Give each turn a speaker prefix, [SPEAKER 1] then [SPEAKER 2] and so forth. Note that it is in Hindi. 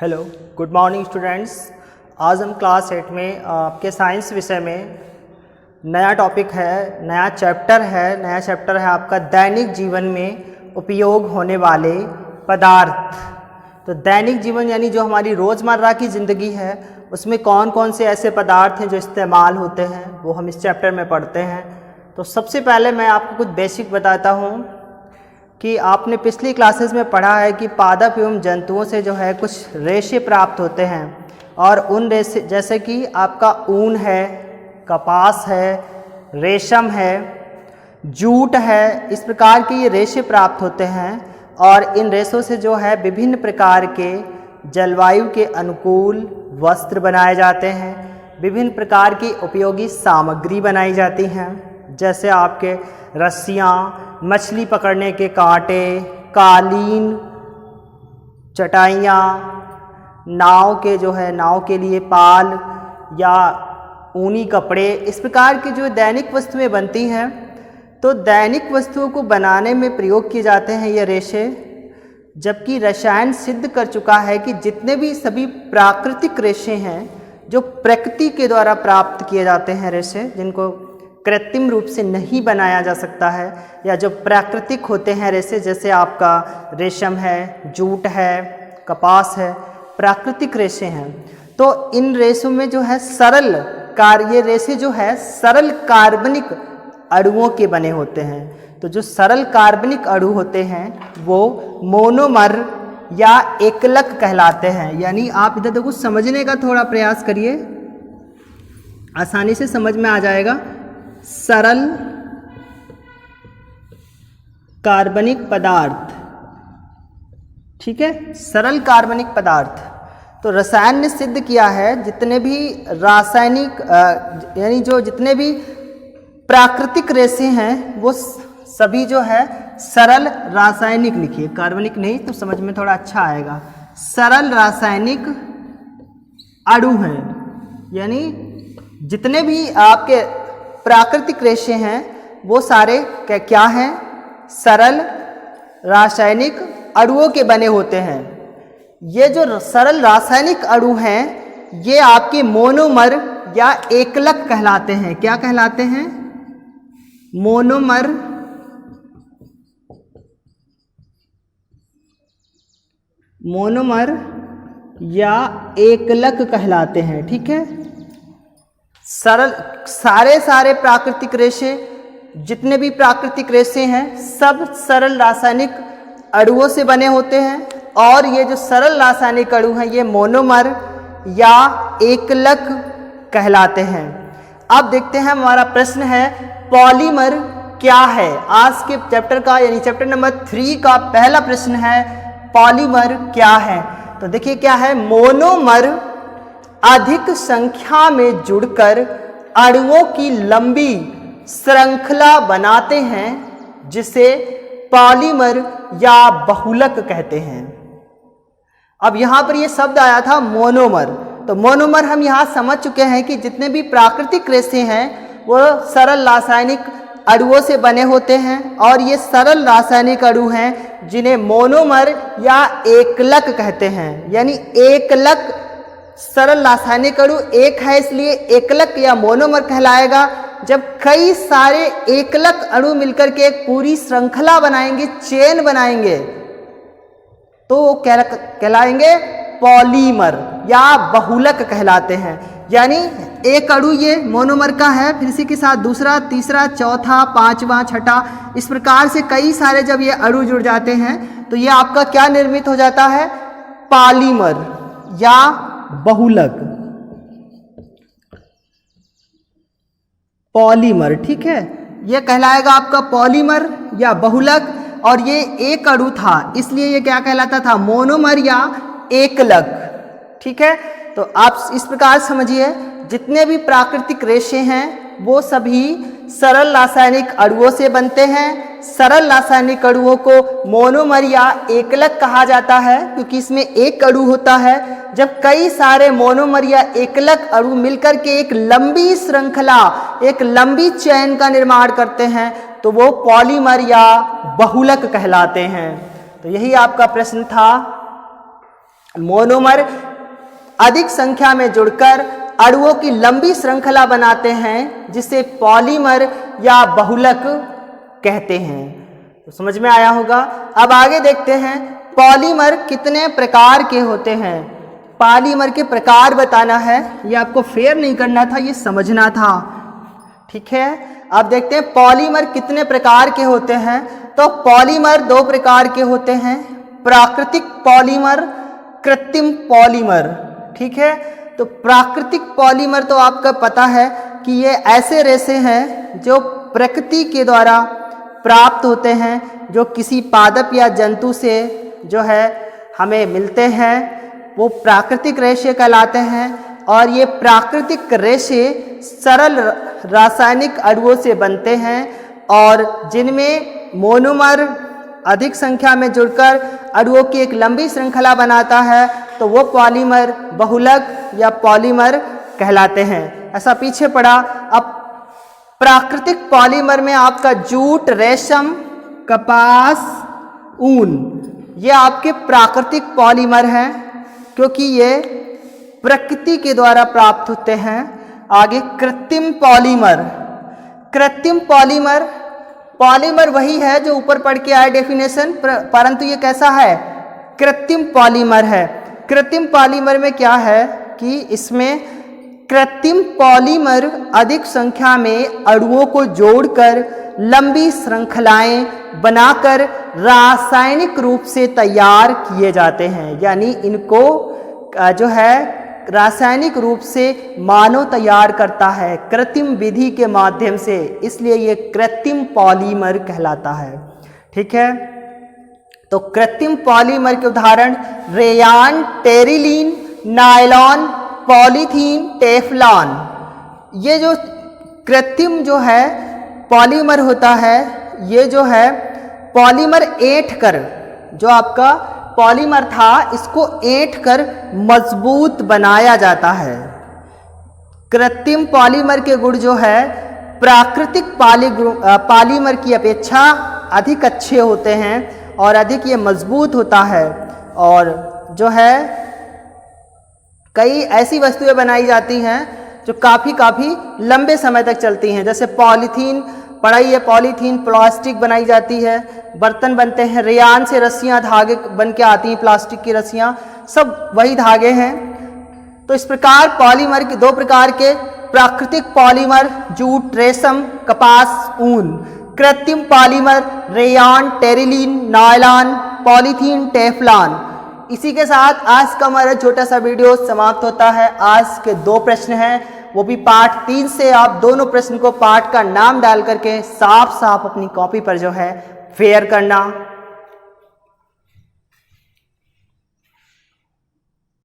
[SPEAKER 1] Hello, good morning students. आज हम क्लास 8 में आपके साइंस विषय में नया टॉपिक है, नया चैप्टर है आपका दैनिक जीवन में उपयोग होने वाले पदार्थ। तो दैनिक जीवन यानी जो हमारी रोज़मर्रा की ज़िंदगी है उसमें कौन कौन से ऐसे पदार्थ हैं जो इस्तेमाल होते हैं वो हम इस चैप्टर में पढ़ते हैं। तो सबसे पहले मैं आपको कुछ बेसिक बताता हूँ कि आपने पिछली क्लासेस में पढ़ा है कि पादप एवं जंतुओं से जो है कुछ रेशे प्राप्त होते हैं, और उन रेशे जैसे कि आपका ऊन है, कपास है, रेशम है, जूट है, इस प्रकार के ये रेशे प्राप्त होते हैं। और इन रेशों से जो है विभिन्न प्रकार के जलवायु के अनुकूल वस्त्र बनाए जाते हैं, विभिन्न प्रकार की उपयोगी सामग्री बनाई जाती हैं, जैसे आपके रस्सियाँ, मछली पकड़ने के कांटे, कालीन, चटाइयाँ, नाव के लिए पाल या ऊनी कपड़े, इस प्रकार की जो दैनिक वस्तुएं बनती हैं। तो दैनिक वस्तुओं को बनाने में प्रयोग किए जाते हैं ये रेशे, जबकि रसायन सिद्ध कर चुका है कि जितने भी सभी प्राकृतिक रेशे हैं जो प्रकृति के द्वारा प्राप्त किए जाते हैं रेशे, जिनको कृत्रिम रूप से नहीं बनाया जा सकता है, या जो प्राकृतिक होते हैं रेशे, जैसे आपका रेशम है, जूट है, कपास है, प्राकृतिक रेशे हैं। तो इन रेशों में जो है ये रेशे जो है सरल कार्बनिक अणुओं के बने होते हैं। तो जो सरल कार्बनिक अणु होते हैं वो मोनोमर या एकलक कहलाते हैं। यानी आप इधर देखो, समझने का थोड़ा प्रयास करिए, आसानी से समझ में आ जाएगा। सरल कार्बनिक पदार्थ, ठीक है, सरल कार्बनिक पदार्थ। तो रसायन ने सिद्ध किया है जितने भी रासायनिक यानी जो जितने भी प्राकृतिक रेशे हैं वो सभी जो है सरल रासायनिक, लिखिए कार्बनिक नहीं तो समझ में थोड़ा अच्छा आएगा, सरल रासायनिक अणु हैं। यानी जितने भी आपके प्राकृतिक रेशे हैं वो सारे क्या हैं, सरल रासायनिक अणुओं के बने होते हैं। ये जो सरल रासायनिक अणु हैं ये आपके मोनोमर या एकलक कहलाते हैं। क्या कहलाते हैं? मोनोमर या एकलक कहलाते हैं, ठीक है। सरल सारे प्राकृतिक रेशे, जितने भी प्राकृतिक रेशे हैं सब सरल रासायनिक अणुओं से बने होते हैं, और ये जो सरल रासायनिक अणु हैं ये मोनोमर या एकलक कहलाते हैं। अब देखते हैं, हमारा प्रश्न है पॉलीमर क्या है। आज के चैप्टर का यानी चैप्टर नंबर 3 का पहला प्रश्न है पॉलीमर क्या है। तो देखिए क्या है, मोनोमर अधिक संख्या में जुड़कर अणुओं की लंबी श्रृंखला बनाते हैं जिसे पॉलीमर या बहुलक कहते हैं। अब यहाँ पर ये शब्द आया था मोनोमर, तो मोनोमर हम यहाँ समझ चुके हैं कि जितने भी प्राकृतिक रेशे हैं वो सरल रासायनिक अणुओं से बने होते हैं, और ये सरल रासायनिक अणु हैं जिन्हें मोनोमर या एकलक कहते हैं। यानी एकलक सरल रासायनिक अणु एक है इसलिए एकलक या मोनोमर कहलाएगा। जब कई सारे एकलक अणु मिलकर के एक पूरी श्रृंखला बनाएंगे, चेन बनाएंगे, तो वो कहलाएंगे पॉलीमर या बहुलक कहलाते हैं। यानी एक अणु ये मोनोमर का है, फिर इसी के साथ दूसरा, तीसरा, चौथा, पांचवा, छठा, इस प्रकार से कई सारे जब ये अणु जुड़ जाते हैं तो ये आपका क्या निर्मित हो जाता है, पॉलीमर या बहुलक, पॉलीमर, ठीक है। ये कहलाएगा आपका पॉलीमर या बहुलक, और ये एक अणु था इसलिए ये क्या कहलाता था, मोनोमर या एकलक, ठीक है। तो आप इस प्रकार समझिए, जितने भी प्राकृतिक रेशे हैं वो सभी सरल रासायनिक अणुओं से बनते हैं। सरल रासायनिक अणुओं को मोनोमर या एकलक कहा जाता है क्योंकि इसमें एक अणु होता है। जब कई सारे मोनोमर या एकलक अणु मिलकर के एक लंबी श्रृंखला, एक लंबी चेन का निर्माण करते हैं तो वो पॉलीमर या बहुलक कहलाते हैं। तो यही आपका प्रश्न था मोनोमर अधिक संख्या में जुड़कर अणुओं की लंबी श्रृंखला बनाते हैं जिसे पॉलीमर या बहुलक कहते हैं। तो समझ में आया होगा। अब आगे देखते हैं पॉलीमर कितने प्रकार के होते हैं। पॉलीमर के प्रकार बताना है, ये आपको फेयर नहीं करना था, ये समझना था, ठीक है। अब देखते हैं पॉलीमर कितने प्रकार के होते हैं। तो पॉलीमर दो प्रकार के होते हैं, प्राकृतिक पॉलीमर, कृत्रिम पॉलीमर, ठीक है। तो प्राकृतिक पॉलीमर तो आपका पता है कि ये ऐसे रेशे हैं जो प्रकृति के द्वारा प्राप्त होते हैं, जो किसी पादप या जंतु से जो है हमें मिलते हैं, वो प्राकृतिक रेशे कहलाते हैं। और ये प्राकृतिक रेशे सरल रासायनिक अणुओं से बनते हैं और जिनमें मोनोमर अधिक संख्या में जुड़कर अणुओं की एक लंबी श्रृंखला बनाता है, तो वो पॉलीमर बहुलक या पॉलीमर कहलाते हैं। ऐसा पीछे पड़ा। अब प्राकृतिक पॉलीमर में आपका जूट, रेशम, कपास, ऊन, ये आपके प्राकृतिक पॉलीमर हैं क्योंकि ये प्रकृति के द्वारा प्राप्त होते हैं। आगे कृत्रिम पॉलीमर। कृत्रिम पॉलीमर, पॉलीमर वही है जो ऊपर पढ़ के आया डेफिनेशन, परंतु ये कैसा है, कृत्रिम पॉलीमर है। कृत्रिम पॉलीमर में क्या है कि इसमें कृत्रिम पॉलीमर अधिक संख्या में अणुओं को जोड़कर लंबी श्रृंखलाएं बनाकर रासायनिक रूप से तैयार किए जाते हैं, यानी इनको जो है रासायनिक रूप से मानव तैयार करता है कृत्रिम विधि के माध्यम से, इसलिए ये कृत्रिम पॉलीमर कहलाता है, ठीक है। तो कृत्रिम पॉलीमर के उदाहरण rayon, terylene, nylon, polythene, Teflon. ये जो कृत्रिम जो है पॉलीमर होता है, ये जो है पॉलीमर ऐंठ कर, जो आपका पॉलीमर था इसको ऐंठ कर मजबूत बनाया जाता है। कृत्रिम पॉलीमर के गुण जो है प्राकृतिक पॉलीमर की अपेक्षा अधिक अच्छे होते हैं और अधिक ये मजबूत होता है। और जो है कई ऐसी वस्तुएं बनाई जाती हैं जो काफ़ी लंबे समय तक चलती हैं, जैसे पॉलीथीन पढ़ाई है, पॉलीथीन प्लास्टिक बनाई जाती है, बर्तन बनते हैं, रेयान से रस्सियाँ धागे बन के आती हैं, प्लास्टिक की रस्सियाँ, सब वही धागे हैं। तो इस प्रकार पॉलीमर के दो प्रकार के प्राकृतिक पॉलीमर जूट, रेशम, कपास, ऊन, कृत्रिम polymer rayon, terylene, nylon, polythene, Teflon. इसी के साथ आज का हमारा छोटा सा वीडियो समाप्त होता है। आज के 2 प्रश्न हैं, वो भी पार्ट 3 से। आप दोनों प्रश्न को पार्ट का नाम डाल करके साफ साफ अपनी कॉपी पर जो है फेयर करना।